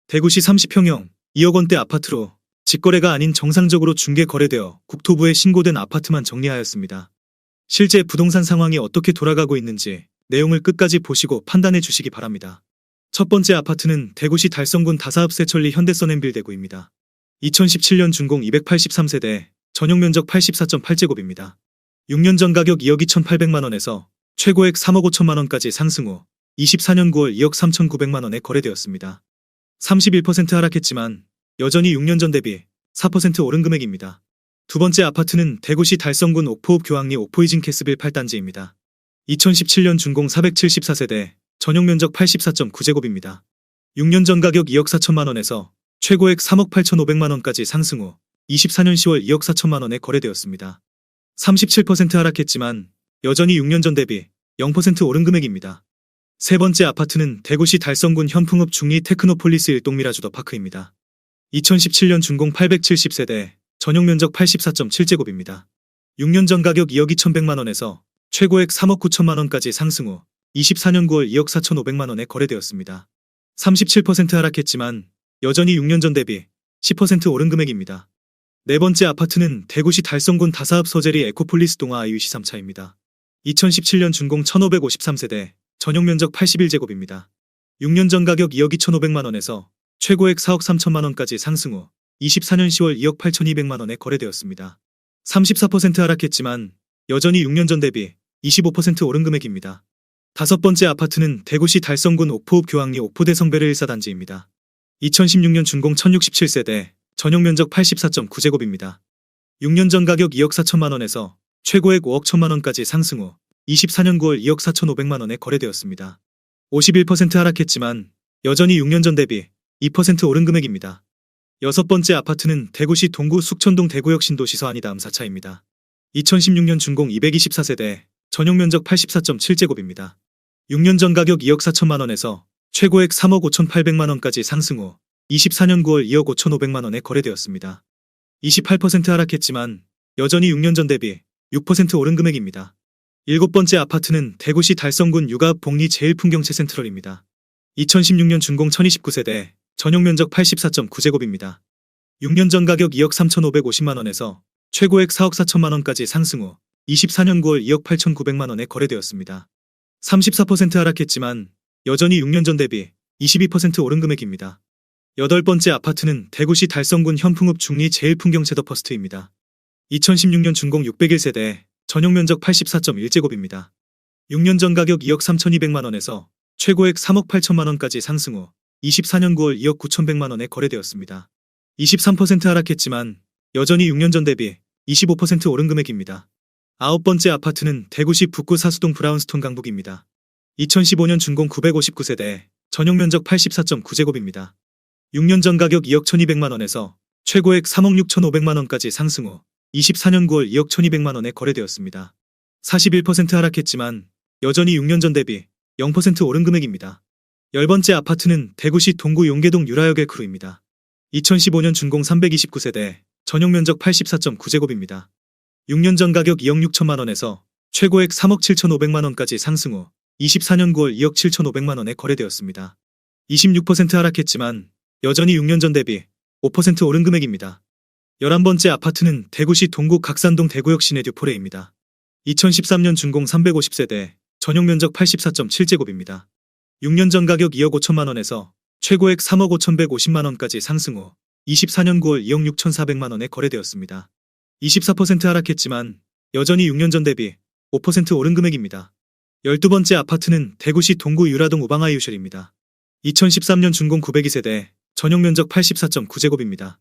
대구시 30평형 2억 원대 아파트로 직거래가 아닌 정상적으로 중개 거래되어 국토부에 신고된 아파트만 정리하였습니다. 실제 부동산 상황이 어떻게 돌아가고 있는지 내용을 끝까지 보시고 판단해 주시기 바랍니다. 첫 번째 아파트는 대구시 달성군 다사읍 세천리 현대서낸빌 대구입니다. 2017년 준공 283세대, 전용 면적 84.8제곱입니다. 6년 전 가격 2억 2,800만원에서 최고액 3억 5천만원까지 상승 후 24년 9월 2억 3,900만원에 거래되었습니다. 31% 하락했지만 여전히 6년 전 대비 4% 오른 금액입니다. 두 번째 아파트는 대구시 달성군 옥포읍 교학리 옥포이진 캐스빌 8단지입니다. 2017년 준공 474세대, 전용 면적 84.9제곱입니다. 6년 전 가격 2억 4천만원에서 최고액 3억 8,500만원까지 상승 후 24년 10월 2억 4천만원에 거래되었습니다. 37% 하락했지만 여전히 6년 전 대비 0% 오른 금액입니다. 세 번째 아파트는 대구시 달성군 현풍읍 중리 테크노폴리스 일동미라주더 파크입니다. 2017년 준공 870세대, 전용 면적 84.7제곱입니다. 6년 전 가격 2억 2,100만원에서 최고액 3억 9천만원까지 상승 후 24년 9월 2억 4,500만원에 거래되었습니다. 37% 하락했지만 여전히 6년 전 대비 10% 오른 금액입니다. 네 번째 아파트는 대구시 달성군 다사읍 서재리 에코폴리스 동아 IUC 3차입니다. 2017년 준공 1553세대, 전용 면적 81제곱입니다. 6년 전 가격 2억 2,500만원에서 최고액 4억 3천만원까지 상승 후 24년 10월 2억 8,200만원에 거래되었습니다. 34% 하락했지만 여전히 6년 전 대비 25% 오른 금액입니다. 다섯 번째 아파트는 대구시 달성군 옥포읍 교학리 옥포대 성베르 1사단지입니다. 2016년 준공 1067세대, 전용 면적 84.9제곱입니다. 6년 전 가격 2억 4천만원에서 최고액 5억 1천만원까지 상승 후 24년 9월 2억 4,500만원에 거래되었습니다. 51% 하락했지만 여전히 6년 전 대비 2% 오른 금액입니다. 여섯 번째 아파트는 대구시 동구 숙천동 대구역 신도시 서안이 다음 4차입니다. 2016년 준공 224세대, 전용 면적 84.7제곱입니다. 6년 전 가격 2억 4천만원에서 최고액 3억 5,800만원까지 상승 후 24년 9월 2억 5,500만원에 거래되었습니다. 28% 하락했지만 여전히 6년 전 대비 6% 오른 금액입니다. 일곱 번째 아파트는 대구시 달성군 육아읍 복리 제일풍경채 센트럴입니다. 2016년 준공 1029세대, 전용 면적 84.9제곱입니다. 6년 전 가격 2억 3,550만원에서 최고액 4억 4천만원까지 상승 후 24년 9월 2억 8,900만원에 거래되었습니다. 34% 하락했지만 여전히 6년 전 대비 22% 오른 금액입니다. 여덟 번째 아파트는 대구시 달성군 현풍읍 중리 제일풍경채 더 퍼스트입니다. 2016년 준공 601세대, 전용 면적 84.1제곱입니다. 6년 전 가격 2억 3,200만원에서 최고액 3억 8천만원까지 상승 후 24년 9월 2억 9,100만원에 거래되었습니다. 23% 하락했지만 여전히 6년 전 대비 25% 오른 금액입니다. 아홉 번째 아파트는 대구시 북구 사수동 브라운스톤 강북입니다. 2015년 준공 959세대, 전용 면적 84.9제곱입니다. 6년 전 가격 2억 1,200만원에서 최고액 3억 6,500만원까지 상승 후 24년 9월 2억 1,200만원에 거래되었습니다. 41% 하락했지만 여전히 6년 전 대비 0% 오른 금액입니다. 열 번째 아파트는 대구시 동구 용계동 유라역 엘크루입니다. 2015년 준공 329세대, 전용 면적 84.9제곱입니다. 6년 전 가격 2억 6천만원에서 최고액 3억 7,500만원까지 상승 후 24년 9월 2억 7,500만원에 거래되었습니다. 26% 하락했지만 여전히 6년 전 대비 5% 오른 금액입니다. 11번째 아파트는 대구시 동구 각산동 대구역 시내듀포레입니다. 2013년 준공 350세대, 전용 면적 84.7제곱입니다. 6년 전 가격 2억 5천만원에서 최고액 3억 5,150만원까지 상승 후 24년 9월 2억 6,400만원에 거래되었습니다. 24% 하락했지만 여전히 6년 전 대비 5% 오른 금액입니다. 12번째 아파트는 대구시 동구 유라동 우방아이유셜입니다. 2013년 준공 902세대, 전용 면적 84.9제곱입니다.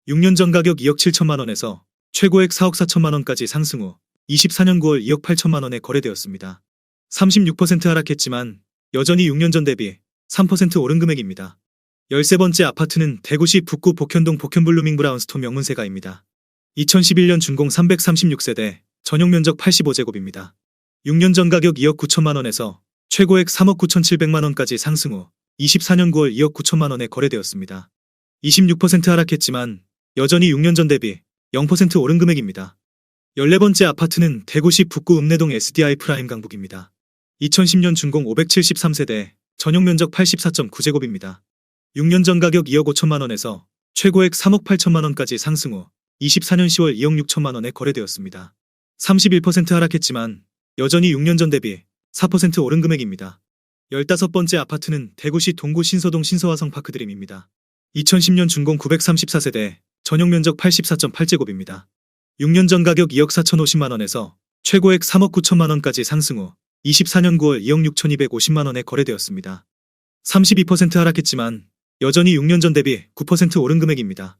6년 전 가격 2억 7천만원에서 최고액 4억 4천만원까지 상승 후 24년 9월 2억 8천만원에 거래되었습니다. 36% 하락했지만 여전히 6년 전 대비 3% 오른 금액입니다. 13번째 아파트는 대구시 북구 복현동 복현블루밍 브라운스톤 명문세가입니다. 2011년 준공 336세대, 전용 면적 85제곱입니다. 6년 전 가격 2억 9천만원에서 최고액 3억 9,700만원까지 상승 후 24년 9월 2억 9천만원에 거래되었습니다. 26% 하락했지만 여전히 6년 전 대비 0% 오른 금액입니다. 14번째 아파트는 대구시 북구 읍내동 SDI 프라임 강북입니다. 2010년 준공 573세대, 전용 면적 84.9제곱입니다. 6년 전 가격 2억 5천만 원에서 최고액 3억 8천만 원까지 상승 후 24년 10월 2억 6천만 원에 거래되었습니다. 31% 하락했지만 여전히 6년 전 대비 4% 오른 금액입니다. 15번째 아파트는 대구시 동구 신서동 신서화성 파크드림입니다. 2010년 준공 934세대, 전용 면적 84.8제곱입니다. 6년 전 가격 2억 4,050만 원에서 최고액 3억 9천만 원까지 상승 후 24년 9월 2억 6,250만 원에 거래되었습니다. 32% 하락했지만 여전히 6년 전 대비 9% 오른 금액입니다.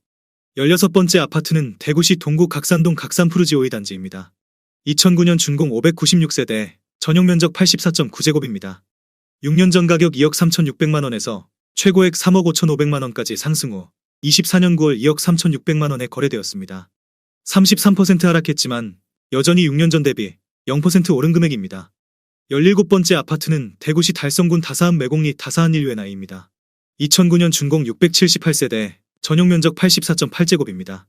16번째 아파트는 대구시 동구 각산동 각산푸르지오이 단지입니다. 2009년 준공 596세대, 전용 면적 84.9제곱입니다. 6년 전 가격 2억 3,600만 원에서 최고액 3억 5,500만 원까지 상승 후 24년 9월 2억 3,600만 원에 거래되었습니다. 33% 하락했지만 여전히 6년 전 대비 0% 오른 금액입니다. 17번째 아파트는 대구시 달성군 다사한 매곡리 다사한 1웨나이입니다. 2009년 준공 678세대, 전용 면적 84.8제곱입니다.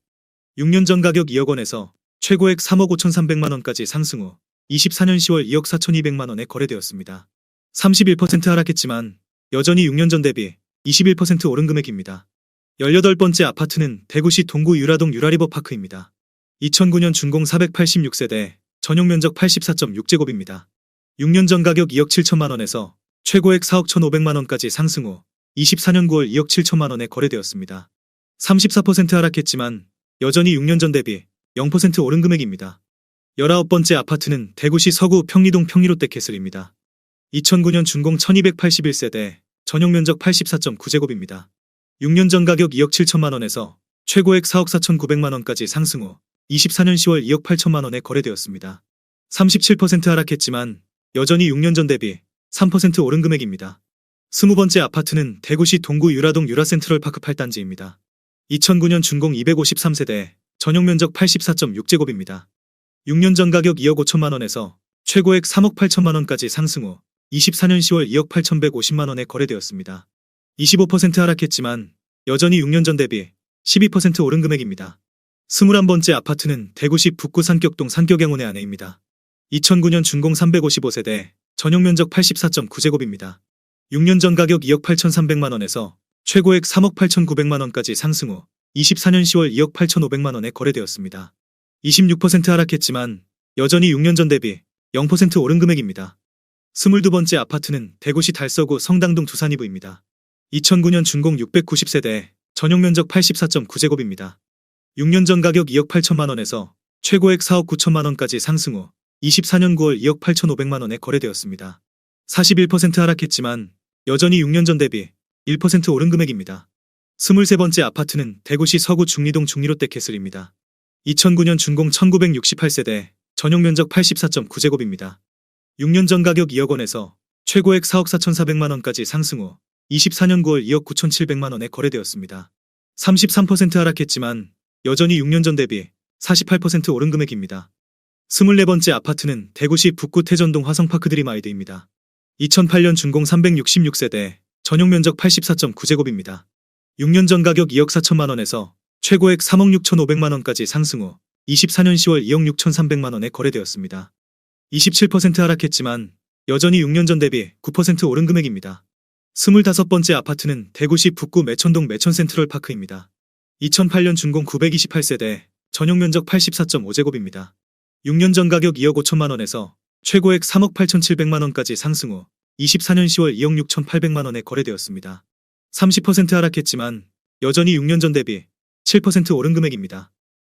6년 전 가격 2억 원에서 최고액 3억 5,300만 원까지 상승 후 24년 10월 2억 4,200만 원에 거래되었습니다. 31% 하락했지만 여전히 6년 전 대비 21% 오른 금액입니다. 18번째 아파트는 대구시 동구 유라동 유라리버파크입니다. 2009년 준공 486세대, 전용 면적 84.6제곱입니다. 6년 전 가격 2억 7천만 원에서 최고액 4억 1,500만 원까지 상승 후 24년 9월 2억 7천만 원에 거래되었습니다. 34% 하락했지만 여전히 6년 전 대비 0% 오른 금액입니다. 19번째 아파트는 대구시 서구 평리동 평리롯데캐슬입니다. 2009년 준공 1281세대, 전용 면적 84.9제곱입니다. 6년 전 가격 2억 7천만 원에서 최고액 4억 4,900만 원까지 상승 후 24년 10월 2억 8천만 원에 거래되었습니다. 37% 하락했지만 여전히 6년 전 대비 3% 오른 금액입니다. 20번째 아파트는 대구시 동구 유라동 유라센트럴파크 8단지입니다. 2009년 준공 253세대, 전용 면적 84.6제곱입니다. 6년 전 가격 2억 5천만 원에서 최고액 3억 8천만 원까지 상승 후 24년 10월 2억 8,150만 원에 거래되었습니다. 25% 하락했지만 여전히 6년 전 대비 12% 오른 금액입니다. 21번째 아파트는 대구시 북구 산격동 산격양온의 아내입니다. 2009년 준공 355세대, 전용 면적 84.9제곱입니다. 6년 전 가격 2억 8,300만 원에서 최고액 3억 8,900만 원까지 상승 후 24년 10월 2억 8,500만 원에 거래되었습니다. 26% 하락했지만 여전히 6년 전 대비 0% 오른 금액입니다. 22번째 아파트는 대구시 달서구 성당동 두산이부입니다. 2009년 준공 690세대, 전용 면적 84.9제곱입니다. 6년 전 가격 2억 8천만 원에서 최고액 4억 9천만 원까지 상승 후 24년 9월 2억 8,500만 원에 거래되었습니다. 41% 하락했지만 여전히 6년 전 대비 1% 오른 금액입니다. 23번째 아파트는 대구시 서구 중리동 중리롯데캐슬입니다. 2009년 준공 1968세대, 전용 면적 84.9제곱입니다. 6년 전 가격 2억 원에서 최고액 4억 4,400만 원까지 상승 후 24년 9월 2억 9,700만 원에 거래되었습니다. 33% 하락했지만 여전히 6년 전 대비 48% 오른 금액입니다. 24번째 아파트는 대구시 북구 태전동 화성파크드림아이드입니다. 2008년 준공 366세대, 전용 면적 84.9제곱입니다. 6년 전 가격 2억 4천만 원에서 최고액 3억 6,500만 원까지 상승 후 24년 10월 2억 6,300만 원에 거래되었습니다. 27% 하락했지만 여전히 6년 전 대비 9% 오른 금액입니다. 25번째 아파트는 대구시 북구 매천동 매천센트럴파크입니다. 2008년 준공 928세대, 전용 면적 84.5제곱입니다. 6년 전 가격 2억 5천만 원에서 최고액 3억 8,700만 원까지 상승 후 24년 10월 2억 6,800만 원에 거래되었습니다. 30% 하락했지만 여전히 6년 전 대비 7% 오른 금액입니다.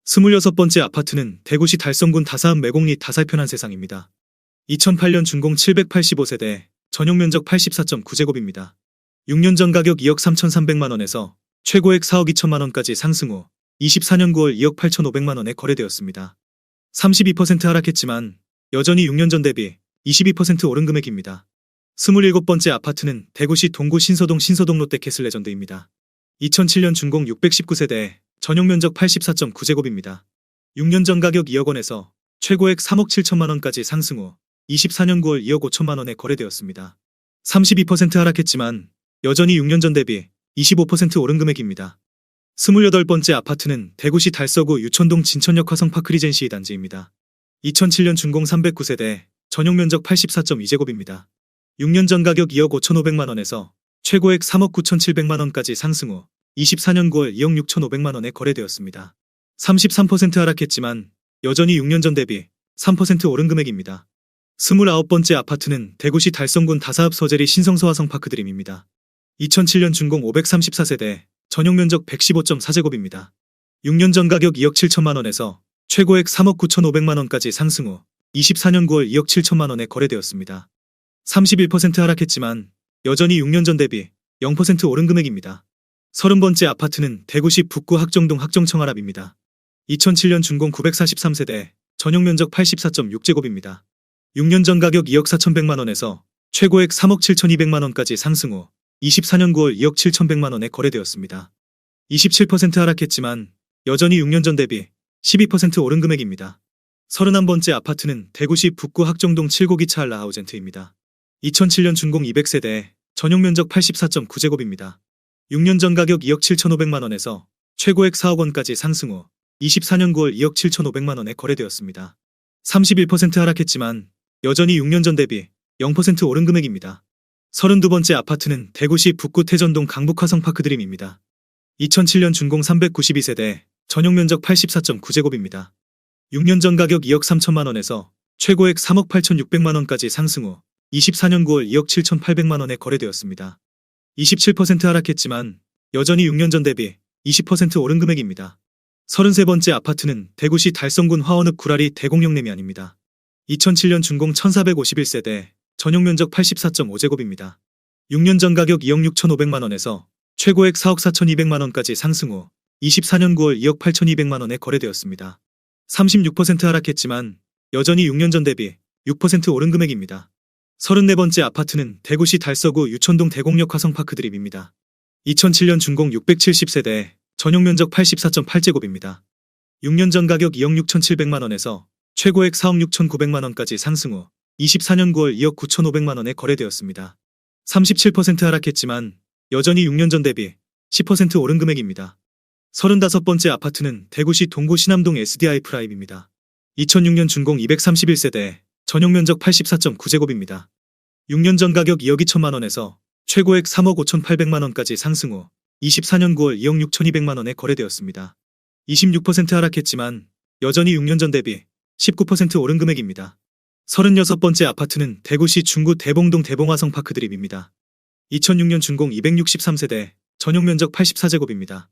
26번째 아파트는 대구시 달성군 다사한 매곡리 다살편한 세상입니다. 2008년 준공 785세대, 전용 면적 84.9제곱입니다. 6년 전 가격 2억 3,300만 원에서 최고액 4억 2천만 원까지 상승 후 24년 9월 2억 8,500만 원에 거래되었습니다. 32% 하락했지만 여전히 6년 전 대비 22% 오른 금액입니다. 27번째 아파트는 대구시 동구 신서동 신서동 롯데캐슬 레전드입니다. 2007년 준공 619세대, 전용 면적 84.9제곱입니다. 6년 전 가격 2억 원에서 최고액 3억 7천만 원까지 상승 후 24년 9월 2억 5천만 원에 거래되었습니다. 32% 하락했지만 여전히 6년 전 대비 25% 오른 금액입니다. 28번째 아파트는 대구시 달서구 유천동 진천역 화성파크 리젠시 단지입니다. 2007년 준공 309세대, 전용 면적 84.2제곱입니다. 6년 전 가격 2억 5,500만 원에서 최고액 3억 9,700만 원까지 상승 후 24년 9월 2억 6,500만 원에 거래되었습니다. 33% 하락했지만 여전히 6년 전 대비 3% 오른 금액입니다. 29번째 아파트는 대구시 달성군 다사읍 서재리 신성서화성파크드림입니다. 2007년 준공 534세대, 전용 면적 115.4제곱입니다. 6년 전 가격 2억 7천만 원에서 최고액 3억 9,500만 원까지 상승 후 24년 9월 2억 7천만 원에 거래되었습니다. 31% 하락했지만 여전히 6년 전 대비 0% 오른 금액입니다. 30번째 아파트는 대구시 북구 학정동 학정청아랍입니다. 2007년 준공 943세대, 전용 면적 84.6제곱입니다. 6년 전 가격 2억 4,100만 원에서 최고액 3억 7,200만 원까지 상승 후 24년 9월 2억 7,100만 원에 거래되었습니다. 27% 하락했지만 여전히 6년 전 대비 12% 오른 금액입니다. 31번째 아파트는 대구시 북구 학정동 7고기 차알라 하우젠트입니다. 2007년 준공 200세대, 전용 면적 84.9제곱입니다. 6년 전 가격 2억 7,500만 원에서 최고액 4억 원까지 상승 후 24년 9월 2억 7,500만 원에 거래되었습니다. 31% 하락했지만 여전히 6년 전 대비 0% 오른 금액입니다. 32번째 아파트는 대구시 북구 태전동 강북화성파크드림입니다. 2007년 준공 392세대, 전용 면적 84.9제곱입니다. 6년 전 가격 2억 3천만 원에서 최고액 3억 8,600만 원까지 상승 후 24년 9월 2억 7,800만 원에 거래되었습니다. 27% 하락했지만 여전히 6년 전 대비 20% 오른 금액입니다. 33번째 아파트는 대구시 달성군 화원읍 구라리 대공영내면입니다. 2007년 준공 1451세대, 전용 면적 84.5제곱입니다. 6년 전 가격 2억 6,500만 원에서 최고액 4억 4,200만 원까지 상승 후 24년 9월 2억 8,200만 원에 거래되었습니다. 36% 하락했지만 여전히 6년 전 대비 6% 오른 금액입니다. 34번째 아파트는 대구시 달서구 유천동 대공역 화성파크드림입니다. 2007년 준공 670세대, 전용 면적 84.8제곱입니다. 6년 전 가격 2억 6,700만 원에서 최고액 4억 6,900만 원까지 상승 후 24년 9월 2억 9,500만 원에 거래되었습니다. 37% 하락했지만 여전히 6년 전 대비 10% 오른 금액입니다. 35번째 아파트는 대구시 동구 신암동 SDI 프라임입니다. 2006년 준공 231세대, 전용 면적 84.9제곱입니다. 6년 전 가격 2억 2천만 원에서 최고액 3억 5,800만 원까지 상승 후 24년 9월 2억 6,200만 원에 거래되었습니다. 26% 하락했지만 여전히 6년 전 대비 19% 오른 금액입니다. 36번째 아파트는 대구시 중구 대봉동 대봉화성파크드림입니다. 2006년 준공 263세대, 전용 면적 84제곱입니다.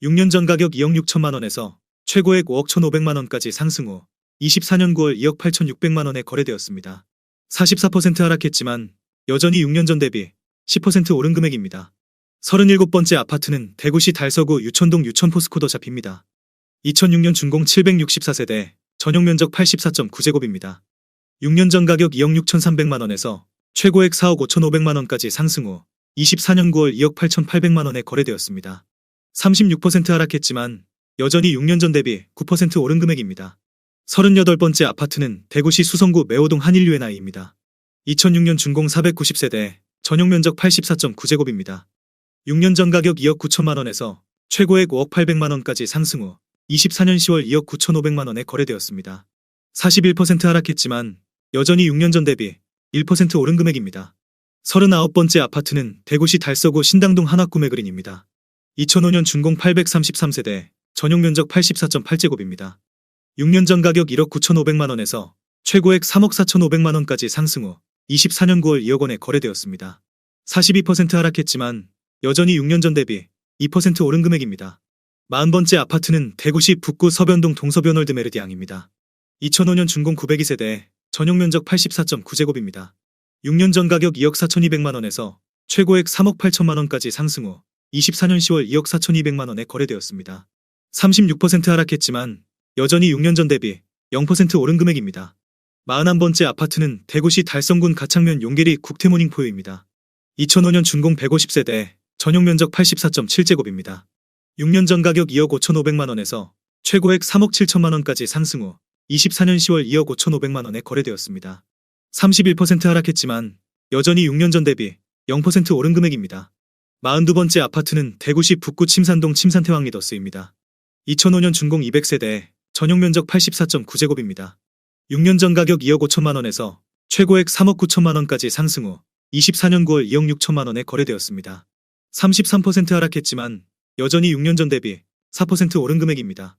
6년 전 가격 2억 6천만 원에서 최고액 5억 1,500만 원까지 상승 후 24년 9월 2억 8,600만 원에 거래되었습니다. 44% 하락했지만 여전히 6년 전 대비 10% 오른 금액입니다. 37번째 아파트는 대구시 달서구 유천동 유천포스코더 잡힙니다. 2006년 준공 764세대, 전용 면적 84.9제곱입니다. 6년 전 가격 2억 6,300만 원에서 최고액 4억 5,500만 원까지 상승 후 24년 9월 2억 8,800만 원에 거래되었습니다. 36% 하락했지만 여전히 6년 전 대비 9% 오른 금액입니다. 38번째 아파트는 대구시 수성구 매호동 한일유엔아이입니다. 2006년 준공 490세대, 전용 면적 84.9제곱입니다. 6년 전 가격 2억 9천만 원에서 최고액 5억 800만 원까지 상승 후 24년 10월 2억 9,500만 원에 거래되었습니다. 41% 하락했지만 여전히 6년 전 대비 1% 오른 금액입니다. 39번째 아파트는 대구시 달서구 신당동 한화구매그린입니다. 2005년 준공 833세대, 전용 면적 84.8제곱입니다. 6년 전 가격 1억 9,500만 원에서 최고액 3억 4,500만 원까지 상승 후 24년 9월 2억 원에 거래되었습니다. 42% 하락했지만 여전히 6년 전 대비 2% 오른 금액입니다. 40번째 아파트는 대구시 북구 서변동 동서변월드 메르디앙입니다. 2005년 준공 902세대, 전용 면적 84.9제곱입니다. 6년 전 가격 2억 4,200만 원에서 최고액 3억 8천만 원까지 상승 후 24년 10월 2억 4,200만 원에 거래되었습니다. 36% 하락했지만 여전히 6년 전 대비 0% 오른 금액입니다. 41번째 아파트는 대구시 달성군 가창면 용계리 국태모닝포유입니다. 2005년 준공 150세대, 전용 면적 84.7제곱입니다. 6년 전 가격 2억 5,500만 원에서 최고액 3억 7천만 원까지 상승 후 24년 10월 2억 5,500만 원에 거래되었습니다. 31% 하락했지만 여전히 6년 전 대비 0% 오른 금액입니다. 42번째 아파트는 대구시 북구 침산동 침산태왕 리더스입니다. 2005년 준공 200세대, 전용 면적 84.9제곱입니다. 6년 전 가격 2억 5천만 원에서 최고액 3억 9천만 원까지 상승 후 24년 9월 2억 6천만 원에 거래되었습니다. 33% 하락했지만 여전히 6년 전 대비 4% 오른 금액입니다.